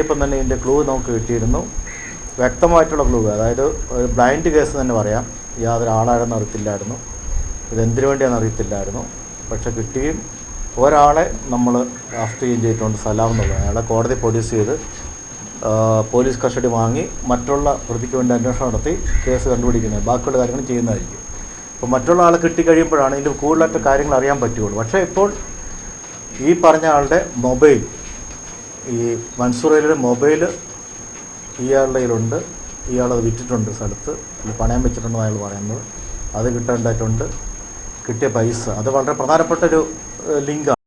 ഇപ്പം തന്നെ ഇതിൻ്റെ ക്ലൂ നമുക്ക് കിട്ടിയിരുന്നു. വ്യക്തമായിട്ടുള്ള ക്ലൂ, അതായത് ഒരു ബ്ലൈൻഡ് കേസ് തന്നെ പറയാം. യാതൊരു ആളാരെന്ന് അറിയത്തില്ലായിരുന്നു, ഇതെന്തിനു വേണ്ടിയാണെന്ന് അറിയത്തില്ലായിരുന്നു. പക്ഷെ കിട്ടുകയും ഒരാളെ നമ്മൾ അറസ്റ്റ് ചെയ്യുകയും ചെയ്തിട്ടുണ്ട്, സലാം എന്നുള്ളത്. അയാളെ കോടതി പ്രൊഡ്യൂസ് ചെയ്ത് പോലീസ് കസ്റ്റഡി വാങ്ങി മറ്റുള്ള പ്രതിക്ക് വേണ്ടി അന്വേഷണം നടത്തി കേസ് കണ്ടുപിടിക്കുന്നത്, ബാക്കിയുള്ള കാര്യങ്ങൾ ചെയ്യുന്നതായിരിക്കും. അപ്പോൾ മറ്റുള്ള ആളെ കിട്ടിക്കഴിയുമ്പോഴാണ് ഇതിൽ കൂടുതലായിട്ട് കാര്യങ്ങൾ അറിയാൻ പറ്റുകയുള്ളൂ. പക്ഷേ ഇപ്പോൾ ഈ പറഞ്ഞ ആളുടെ മൊബൈൽ, ഈ മൻസൂർ അലിയുടെ മൊബൈൽ ഇയാളുടെ കയ്യിലുണ്ട്. ഇയാളത് വിറ്റിട്ടുണ്ട്, സ്ഥലത്ത് പണയം വെച്ചിട്ടുണ്ടെന്ന് അയാൾ പറയുന്നത്. അത് കിട്ടേണ്ടതായിട്ടുണ്ട്. കിട്ടിയ പൈസ, അത് വളരെ പ്രധാനപ്പെട്ടൊരു ലിങ്കാണ്.